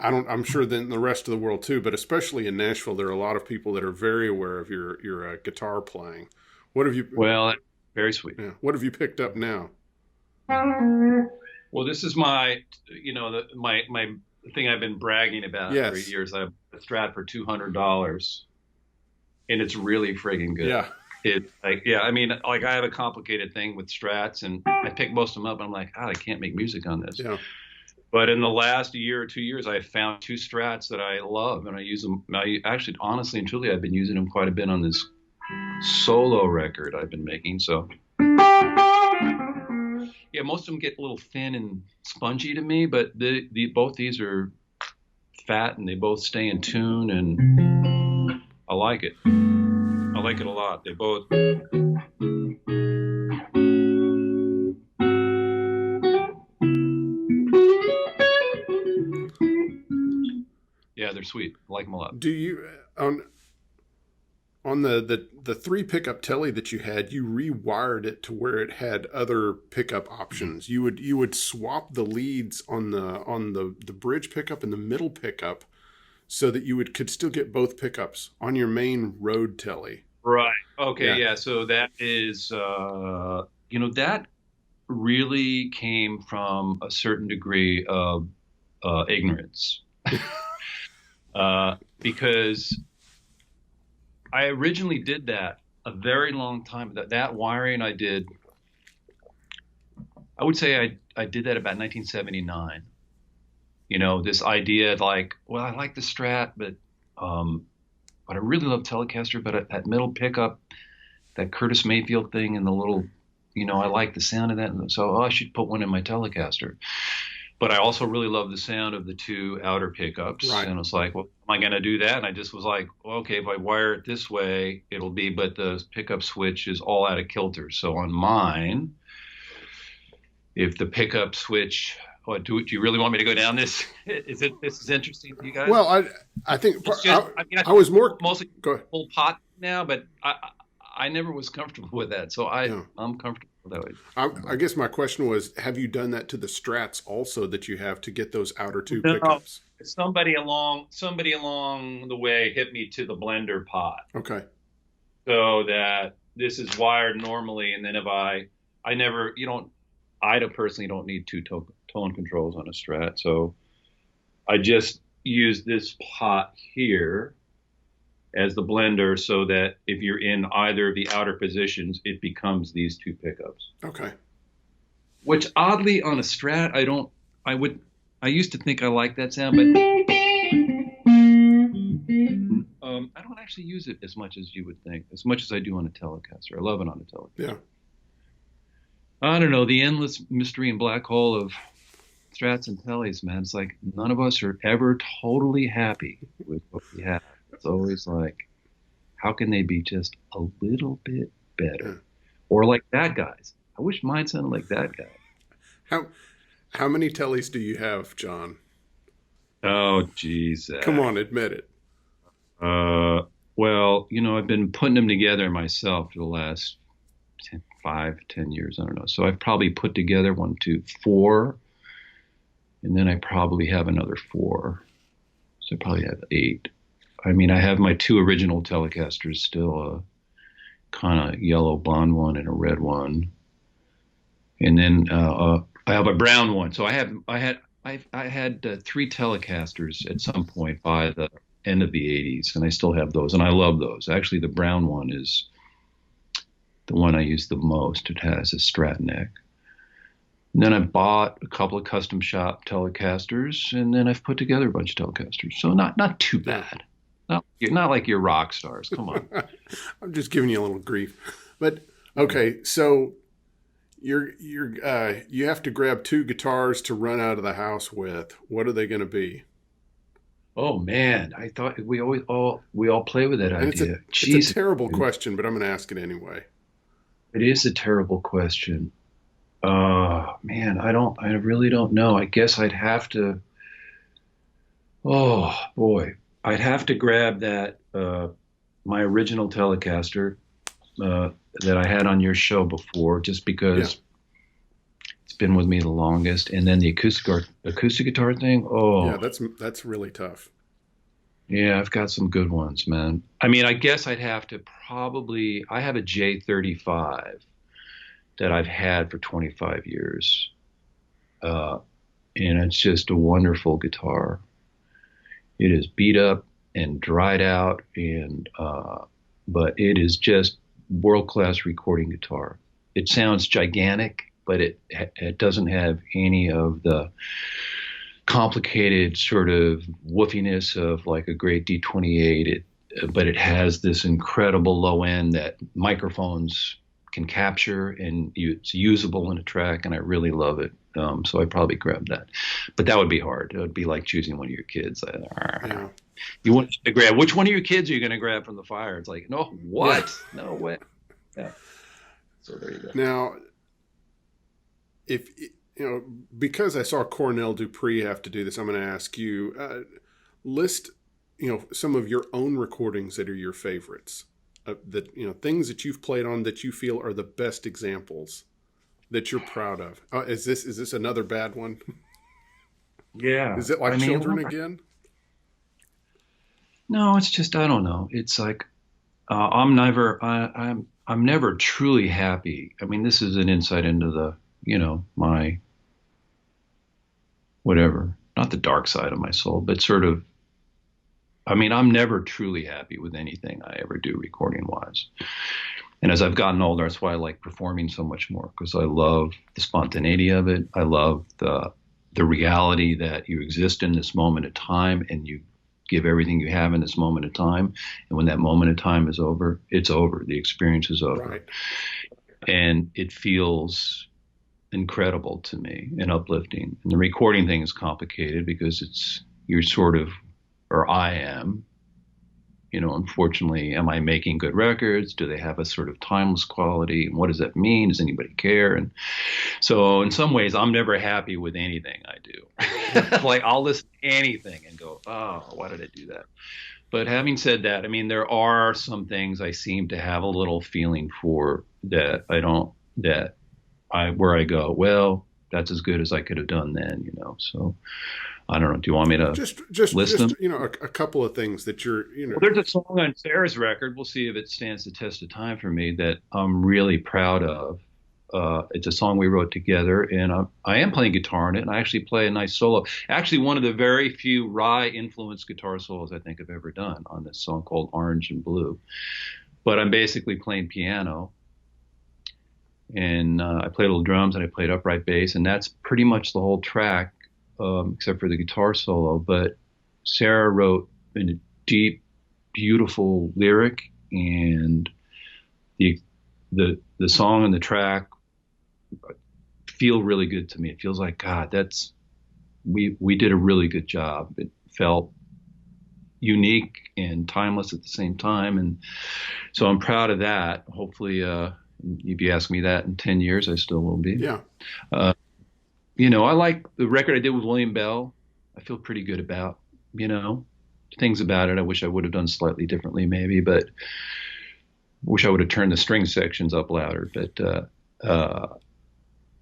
Speaker 1: I'm sure in the rest of the world too, but especially in Nashville, there are a lot of people that are very aware of your guitar playing. What have you?
Speaker 2: Well, very sweet.
Speaker 1: Yeah. What have you picked up now?
Speaker 2: Well, this is my thing I've been bragging about for years. I have a Strat for $200, and it's really friggin' good.
Speaker 1: Yeah.
Speaker 2: I mean, like, I have a complicated thing with Strats, and I pick most of them up, and I'm like, I can't make music on this.
Speaker 1: Yeah.
Speaker 2: But in the last year or 2 years, I found two Strats that I love, and I use them. I actually, honestly and truly, I've been using them quite a bit on this solo record I've been making. So, yeah, most of them get a little thin and spongy to me, but both these are fat, and they both stay in tune, and I like it. I like it a lot. They both. Yeah, they're sweet. I like them a lot.
Speaker 1: Do you on the three pickup telly that you had, you rewired it to where it had other pickup options. You would swap the leads on the bridge pickup and the middle pickup so that you could still get both pickups on your main road telly.
Speaker 2: Right. Okay. Yeah. So that is that really came from a certain degree of ignorance. Because I originally did that a very long time. That wiring I did, I would say I did that about 1979. This idea of like, well, I like the Strat, but but I really love Telecaster. But that middle pickup, that Curtis Mayfield thing, and the little, I like the sound of that. And so I should put one in my Telecaster. But I also really love the sound of the two outer pickups.
Speaker 1: Right.
Speaker 2: And I was like, well, am I going to do that? And I just was like, well, okay, if I wire it this way, it'll be, but the pickup switch is all out of kilter. So on mine, if the pickup switch, do you really want me to go down this? This is interesting to you guys?
Speaker 1: Well, I think
Speaker 2: just,
Speaker 1: I was more
Speaker 2: mostly
Speaker 1: go ahead.
Speaker 2: full pot now, but I never was comfortable with that. So I'm comfortable that way.
Speaker 1: I guess my question was, have you done that to the Strats also that you have to get those outer two pickups?
Speaker 2: Somebody along the way hit me to the blender pot.
Speaker 1: Okay.
Speaker 2: So that this is wired normally, and then if I personally don't need two tone controls on a Strat, so I just use this pot here as the blender, so that if you're in either of the outer positions, it becomes these two pickups.
Speaker 1: Okay.
Speaker 2: Which oddly on a Strat, I used to think I liked that sound, but I don't actually use it as much as you would think, as much as I do on a Telecaster. I love it on a Telecaster.
Speaker 1: Yeah.
Speaker 2: I don't know, the endless mystery and black hole of Strats and Tellies, man. It's like none of us are ever totally happy with what we have. It's always like, how can they be just a little bit better? Or like that guy's. I wish mine sounded like that guy.
Speaker 1: How many Tellies do you have, John?
Speaker 2: Oh, geez.
Speaker 1: Come on, admit it.
Speaker 2: Well, I've been putting them together myself for the last 5-10 years. I don't know. So I've probably put together 1, 2, 4. And then I probably have another 4. So I probably have 8. I mean, I have my 2 original Telecasters still, a kind of yellow blonde one and a red one. And then I have a brown one. So I had 3 Telecasters at some point by the end of the 80s, and I still have those, and I love those. Actually, the brown one is the one I use the most. It has a Strat neck. And then I bought a couple of custom shop Telecasters, and then I've put together a bunch of Telecasters. So not too bad. Not like you're rock stars. Come on.
Speaker 1: I'm just giving you a little grief. But okay, so you have to grab 2 guitars to run out of the house with. What are they going to be?
Speaker 2: Oh man, I thought we all play with that idea.
Speaker 1: It's a terrible question, but I'm going to ask it anyway.
Speaker 2: It is a terrible question. Man, I really don't know. I guess I'd have to. Oh boy, I'd have to grab that my original Telecaster that I had on your show before, just because it's been with me the longest, and then the acoustic guitar thing. Oh,
Speaker 1: yeah, that's really tough.
Speaker 2: Yeah, I've got some good ones, man. I mean, I guess I'd have to probably. I have a J35 that I've had for 25 years, and it's just a wonderful guitar. It is beat up and dried out, and but it is just world-class recording guitar. It sounds gigantic, but it doesn't have any of the complicated sort of woofiness of like a great D28. But it has this incredible low end that microphones can capture, and it's usable in a track, and I really love it. So I'd probably grab that, but that would be hard. It would be like choosing one of your kids.
Speaker 1: Yeah.
Speaker 2: You want to grab, which one of your kids are you going to grab from the fire? It's like, no, what? Yeah. No way. Yeah. So there you go.
Speaker 1: Now, if because I saw Cornell Dupree have to do this, I'm going to ask you list some of your own recordings that are your favorites. That things that you've played on that you feel are the best examples that you're proud of. Is this another bad one?
Speaker 2: Yeah.
Speaker 1: Is it like Children again?
Speaker 2: No, it's just I don't know. It's like I'm never truly happy. I mean, this is an insight into the my whatever, not the dark side of my soul, but sort of. I mean, I'm never truly happy with anything I ever do recording-wise. And as I've gotten older, that's why I like performing so much more, because I love the spontaneity of it. I love the reality that you exist in this moment of time, and give everything you have in this moment of time. And when that moment of time is over, it's over. The experience is over.
Speaker 1: Right.
Speaker 2: And it feels incredible to me and uplifting. And the recording thing is complicated because you're sort of, or I am, unfortunately, am I making good records? Do they have a sort of timeless quality? And what does that mean? Does anybody care? And so in some ways, I'm never happy with anything I do. Like I'll listen to anything and go, oh, why did I do that? But having said that, I mean, there are some things I seem to have a little feeling for that where I go, well, that's as good as I could have done then, so I don't know. Do you want me to
Speaker 1: just
Speaker 2: list them?
Speaker 1: A couple of things that you're,
Speaker 2: Well, there's a song on Sarah's record. We'll see if it stands the test of time for me that I'm really proud of. It's a song we wrote together, and I am playing guitar in it, and I actually play a nice solo. Actually, one of the very few Rye-influenced guitar solos I think I've ever done on this song called Orange and Blue. But I'm basically playing piano, and I play little drums, and I played upright bass, and that's pretty much the whole track. Except for the guitar solo, but Sarah wrote in a deep, beautiful lyric, and the song and the track feel really good to me. It feels like, God, we did a really good job. It felt unique and timeless at the same time, and so I'm proud of that. Hopefully, if you ask me that in 10 years, I still will be.
Speaker 1: Yeah.
Speaker 2: I like the record I did with William Bell. I feel pretty good about, things about it. I wish I would have done slightly differently maybe, but I wish I would have turned the string sections up louder. But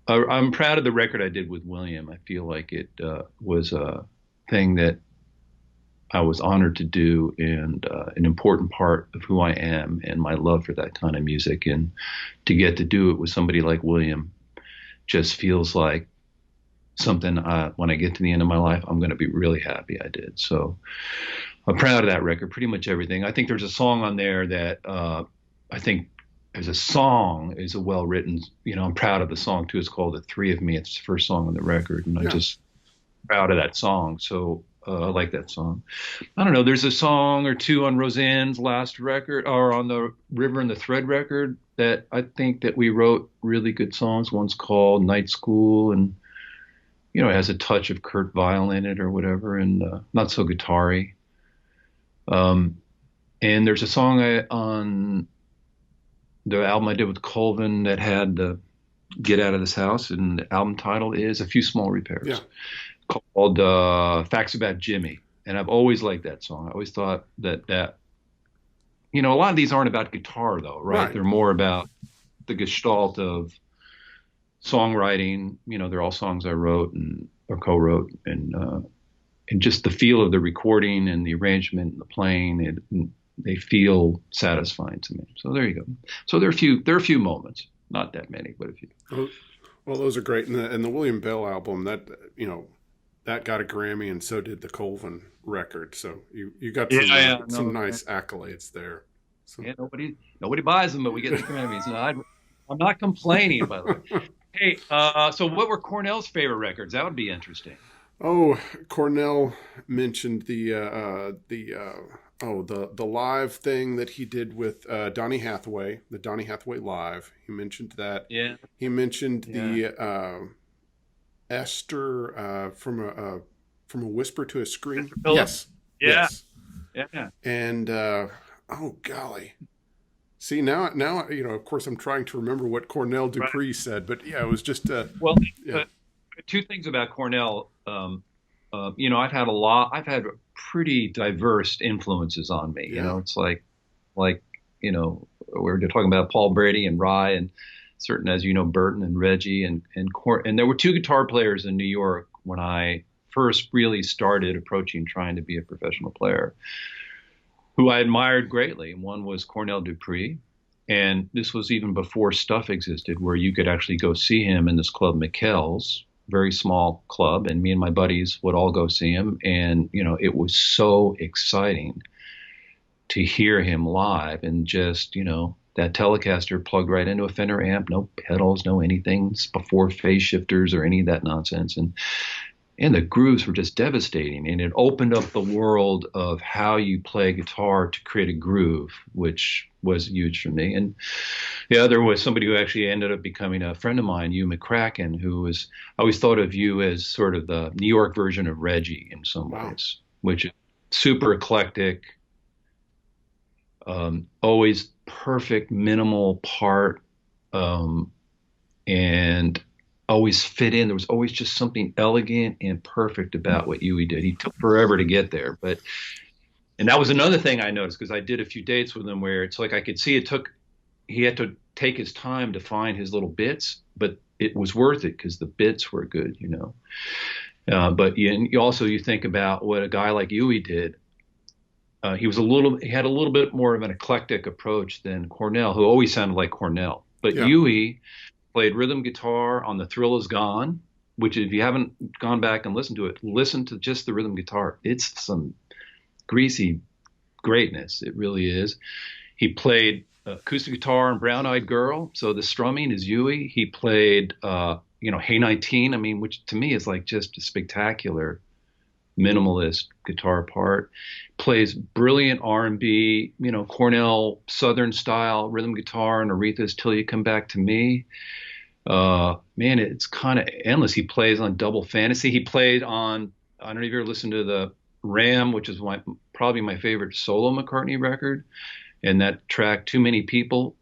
Speaker 2: I'm proud of the record I did with William. I feel like it was a thing that I was honored to do, and an important part of who I am and my love for that kind of music. And to get to do it with somebody like William just feels like something when I get to the end of my life, I'm going to be really happy I did. So I'm proud of that record, pretty much everything. I think there's a song on there that I think as a song is a well-written, I'm proud of the song too. It's called The Three of Me. It's the first song on the record, and I'm just proud of that song. So I like that song. I don't know. There's a song or two on Roseanne's last record, or on the River and the Thread record, that I think that we wrote really good songs. One's called Night School, and it has a touch of Kurt Weill in it or whatever, and not so guitar-y. And there's a song on the album I did with Colvin that had Get Out of This House, and the album title is A Few Small Repairs, called Facts About Jimmy. And I've always liked that song. I always thought that a lot of these aren't about guitar, though, right? They're more about the gestalt of songwriting. They're all songs I wrote or co-wrote, and just the feel of the recording and the arrangement and the playing, they feel satisfying to me. So there you go. So there are a few moments, not that many, but a few.
Speaker 1: Well, those are great. And the William Bell album, that that got a Grammy, and so did the Colvin record. So you got some nice accolades there. So.
Speaker 2: Yeah, nobody buys them, but we get the Grammys. No, I'm not complaining, by the way. Hey, so what were Cornell's favorite records? That would be interesting.
Speaker 1: Oh, Cornell mentioned the live thing that he did with Donny Hathaway, the Donny Hathaway Live. He mentioned that.
Speaker 2: Yeah.
Speaker 1: He mentioned the Esther from a Whisper to a Scream. Yes.
Speaker 2: Yeah.
Speaker 1: Yes.
Speaker 2: Yeah.
Speaker 1: And oh golly. See, now, of course, I'm trying to remember what Cornell Dupree said, but yeah, it was just
Speaker 2: two things about Cornell. I've had pretty diverse influences on me. It's like we were talking about Paul Brady and Rye, and certain, as Burton and Reggie, and there were two guitar players in New York when I first really started approaching trying to be a professional player, who I admired greatly. One was Cornell Dupree, and this was even before Stuff existed, where you could actually go see him in this club, McKell's, very small club, and me and my buddies would all go see him. And, it was so exciting to hear him live, and just, that Telecaster plugged right into a Fender amp, no pedals, no anything before phase shifters or any of that nonsense. And and the grooves were just devastating. And it opened up the world of how you play guitar to create a groove, which was huge for me. And the other was somebody who actually ended up becoming a friend of mine, Hugh McCracken, who was, I always thought of you as sort of the New York version of Reggie in some
Speaker 1: Wow.
Speaker 2: ways, which is super eclectic, always perfect, minimal part, and always fit in. There was always just something elegant and perfect about what Huey did. He took forever to get there, and that was another thing I noticed, because I did a few dates with him where it's like I could see he had to take his time to find his little bits, but it was worth it because the bits were good, you know. But you think about what a guy like Huey did. He had a little bit more of an eclectic approach than Cornell, who always sounded like Cornell. But
Speaker 1: Yeah.
Speaker 2: Huey played rhythm guitar on The Thrill Is Gone, which if you haven't gone back and listened to it, listen to just the rhythm guitar. It's some greasy greatness. It really is. He played acoustic guitar on Brown Eyed Girl. So the strumming is Huey. He played, Hey 19, I mean, which to me is like just a spectacular minimalist guitar part. Plays brilliant R&B, Cornell Southern style rhythm guitar and Aretha's Till You Come Back to Me. Man, it's kind of endless. He plays on Double Fantasy. He played on, I don't know if you ever listened to the Ram, which is probably my favorite solo McCartney record. And that track, Too Many People,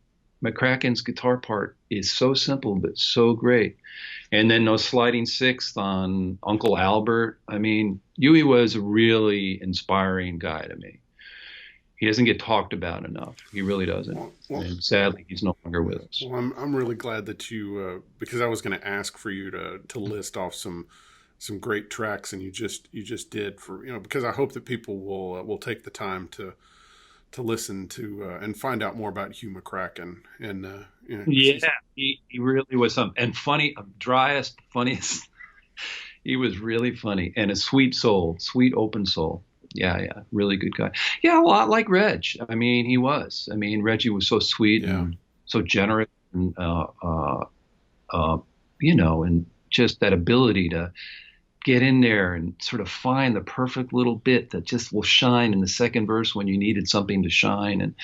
Speaker 2: McCracken's guitar part is so simple, but so great. And then those sliding sixth on Uncle Albert. I mean, Huey was a really inspiring guy to me. He doesn't get talked about enough. He really doesn't. And sadly, he's no longer with us.
Speaker 1: Well, I'm really glad that you because I was going to ask for you to list off some great tracks, and you just did, for because I hope that people will take the time to listen to and find out more about Hugh McCracken. And
Speaker 2: Yeah, he really was and funny, driest, funniest. He was really funny and a sweet soul, sweet open soul. Yeah, really good guy. Yeah, a lot like Reg. I mean, he was. I mean, Reggie was so sweet and so generous, and and just that ability to get in there and sort of find the perfect little bit that just will shine in the second verse when you needed something to shine. And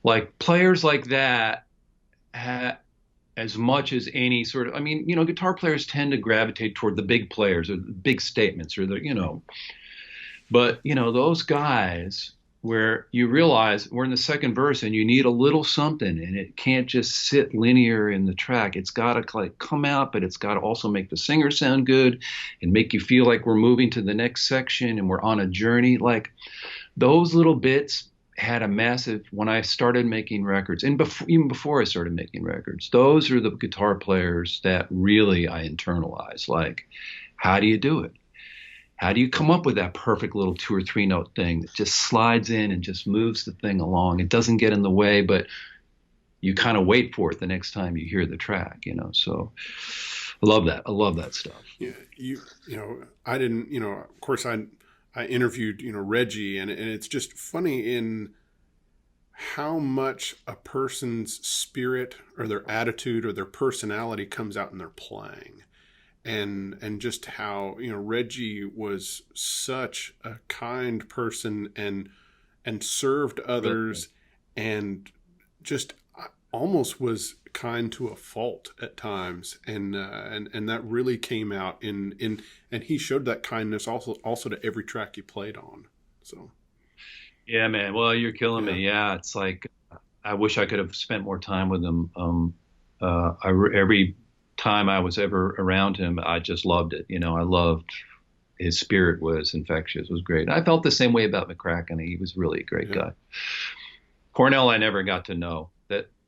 Speaker 2: like players like that, as much as any sort of, I mean, guitar players tend to gravitate toward the big players or the big statements or but those guys where you realize we're in the second verse and you need a little something and it can't just sit linear in the track. It's got to like come out, but it's got to also make the singer sound good and make you feel like we're moving to the next section and we're on a journey. Like those little bits had a massive, when I started making records and even before I started making records, those are the guitar players that really I internalized. Like, how do you do it? How do you come up with that perfect little 2 or 3 note thing that just slides in and just moves the thing along? It doesn't get in the way, but you kind of wait for it the next time you hear the track, So I love that. I love that stuff.
Speaker 1: Yeah, I didn't, of course I interviewed, Reggie, and it's just funny in how much a person's spirit or their attitude or their personality comes out in their playing. And just how Reggie was such a kind person and served others and just almost was kind to a fault at times, and that really came out in and he showed that kindness also to every track he played on. So
Speaker 2: yeah, man. Well, you're killing me. Yeah, it's like I wish I could have spent more time with him. Every time I was ever around him, I just loved it. I loved his spirit was infectious, was great. I felt the same way about McCracken. He was really a great guy. Cornell, I never got to know.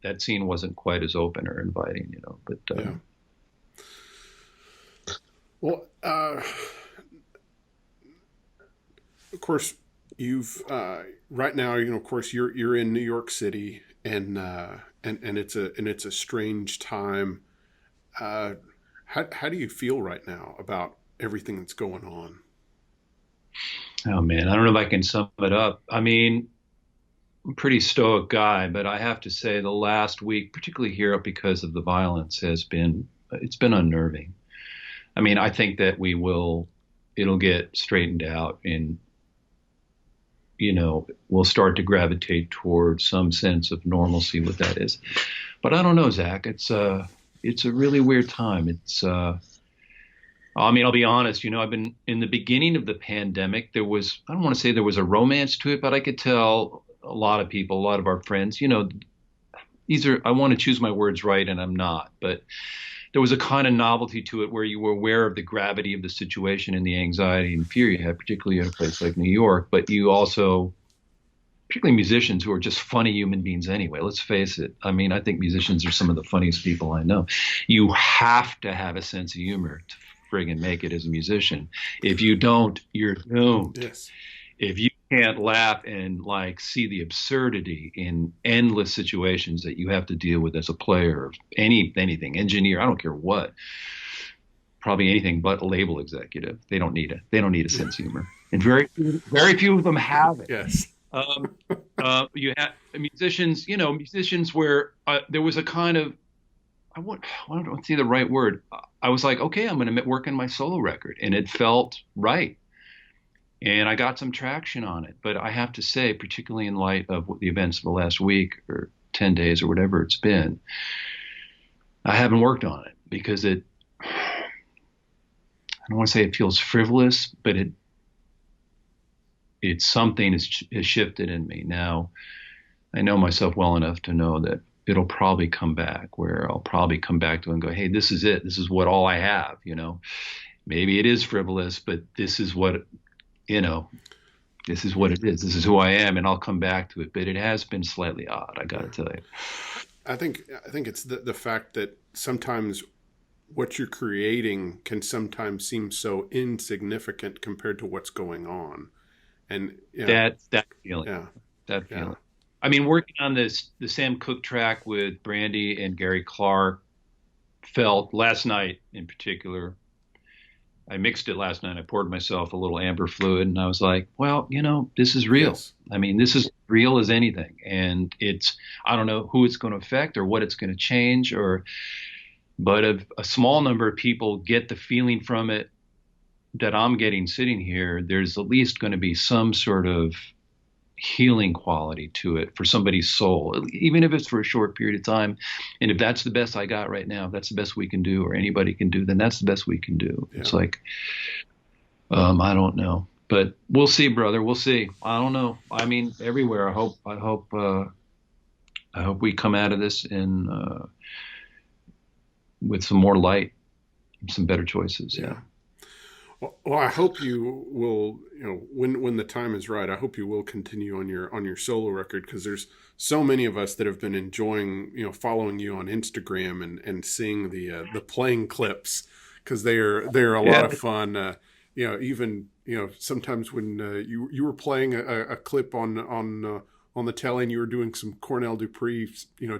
Speaker 2: That scene wasn't quite as open or inviting, but
Speaker 1: well, of course you've right now, of course you're in New York City, and it's a strange time. How do you feel right now about everything that's going on?
Speaker 2: Oh man, I don't know if I can sum it up. I mean, I'm a pretty stoic guy, but I have to say the last week, particularly here because of the violence, it's been unnerving. I mean, I think that we will it'll get straightened out, and we'll start to gravitate towards some sense of normalcy, what that is. But I don't know, Zach. It's a really weird time. I'll be honest, I've been in the beginning of the pandemic, I don't want to say there was a romance to it, but I could tell a lot of people, a lot of our friends, I want to choose my words right, and I'm not, but there was a kind of novelty to it where you were aware of the gravity of the situation and the anxiety and fear you had, particularly in a place like New York, but you also, particularly musicians who are just funny human beings anyway. Let's face it. I mean, I think musicians are some of the funniest people I know. You have to have a sense of humor to friggin' make it as a musician. If you don't, you're doomed.
Speaker 1: Yes.
Speaker 2: If you can't laugh and see the absurdity in endless situations that you have to deal with as a player, anything, engineer, I don't care what, probably anything but a label executive. They don't need a sense of humor, and very few of them have it.
Speaker 1: Yes.
Speaker 2: You have musicians where there was a kind of, I don't see the right word. I was like, okay, I'm going to work on my solo record, and it felt right. And I got some traction on it. But I have to say, particularly in light of the events of the last week or 10 days or whatever it's been, I haven't worked on it because I don't want to say it feels frivolous, but it's something has shifted in me. Now, I know myself well enough to know that it'll probably come back, where I'll probably come back to it and go, hey, this is it. This is what all I have, Maybe it is frivolous, but this is what, this is what it is. This is who I am, and I'll come back to it. But it has been slightly odd, I got to tell you.
Speaker 1: I think it's the fact that sometimes what you're creating can sometimes seem so insignificant compared to what's going on. And
Speaker 2: that feeling.
Speaker 1: Yeah.
Speaker 2: That feeling.
Speaker 1: Yeah.
Speaker 2: I mean, working on the Sam Cooke track with Brandy and Gary Clark felt last night in particular. I mixed it last night. I poured myself a little amber fluid, and I was like, well, this is real.
Speaker 1: Yes.
Speaker 2: I mean, this is real as anything. And I don't know who it's going to affect or what it's going to change, but if a small number of people get the feeling from it that I'm getting sitting here, there's at least going to be some sort of healing quality to it for somebody's soul, even if it's for a short period of time. And if that's the best I got right now, if that's the best we can do, or anybody can do, then that's the best we can do. Yeah. It's like, I don't know, but we'll see, brother. We'll see. I don't know. I mean, everywhere. I hope we come out of this with some more light, some better choices. Yeah.
Speaker 1: Well, I hope you will, when the time is right, I hope you will continue on your solo record, because there's so many of us that have been enjoying, following you on Instagram and seeing the playing clips, because they're a lot of fun. Even sometimes when you were playing a clip on the telly, and you were doing some Cornell Dupree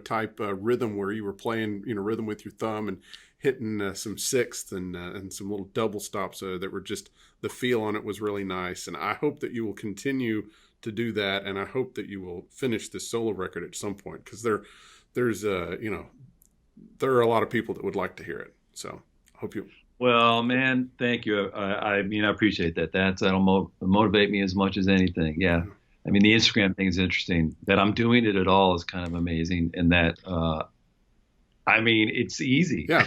Speaker 1: type rhythm, where you were playing rhythm with your thumb and hitting some sixths and some little double stops that were just, the feel on it was really nice. And I hope that you will continue to do that, and I hope that you will finish this solo record at some point, because there are a lot of people that would like to hear it. So I hope you.
Speaker 2: Well, man, thank you. I appreciate that. That'll motivate me as much as anything. Yeah. I mean, the Instagram thing is interesting. That I'm doing it at all is kind of amazing, and that it's easy.
Speaker 1: Yeah.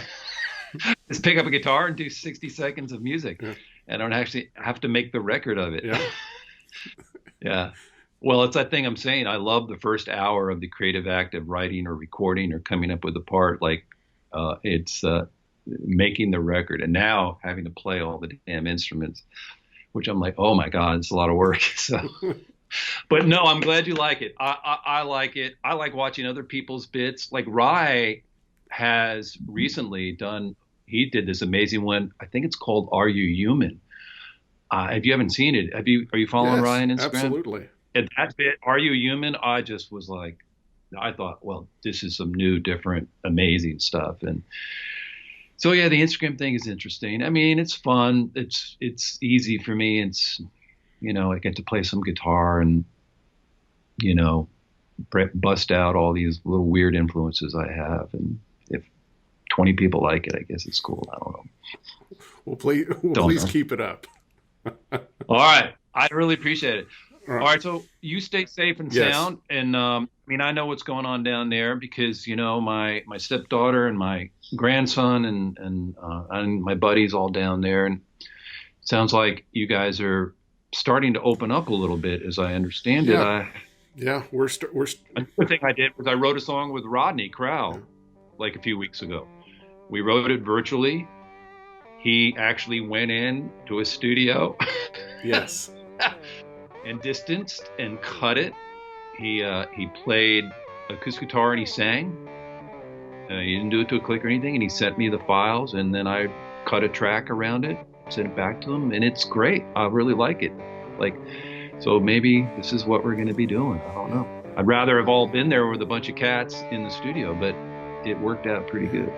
Speaker 2: Just pick up a guitar and do 60 seconds of music.
Speaker 1: Yeah.
Speaker 2: And I don't actually have to make the record of it.
Speaker 1: Yeah.
Speaker 2: Yeah. Well, it's that thing I'm saying. I love the first hour of the creative act of writing or recording or coming up with a part. It's making the record, and now having to play all the damn instruments, which I'm like, oh my God, it's a lot of work. So, but no, I'm glad you like it. I like it. I like watching other people's bits. Like Rye has recently he did this amazing one. I think it's called "Are You Human?" If you haven't seen it, are you following
Speaker 1: Yes,
Speaker 2: Ryan on Instagram?
Speaker 1: Absolutely.
Speaker 2: And that bit, "Are You Human?" I just was like, I thought, well, this is some new, different, amazing stuff. And so, yeah, the Instagram thing is interesting. I mean, it's fun. It's easy for me. It's, I get to play some guitar and, bust out all these little weird influences I have. And if 20 people like it, I guess it's cool. I don't know.
Speaker 1: Well, please keep it up.
Speaker 2: All right. I really appreciate it.
Speaker 1: All
Speaker 2: All
Speaker 1: right.
Speaker 2: right. So you stay safe and
Speaker 1: Yes.
Speaker 2: sound. And I mean, I know what's going on down there because, my stepdaughter and my grandson and my buddies all down there. And it sounds like you guys are starting to open up a little bit, as I understand it.
Speaker 1: Yeah. Yeah.
Speaker 2: Another thing I did was I wrote a song with Rodney
Speaker 1: Yeah.
Speaker 2: Crowell like a few weeks ago. We wrote it virtually. He actually went in to a studio
Speaker 1: Yes.
Speaker 2: and distanced and cut it. He played acoustic guitar and he sang. He didn't do it to a click or anything, and he sent me the files, and then I cut a track around it, sent it back to him, and it's great. I really like it. Like, so maybe this is what we're going to be doing. I don't
Speaker 1: Yeah.
Speaker 2: know. I'd rather have all been there with a bunch of cats in the studio, but it worked out pretty good.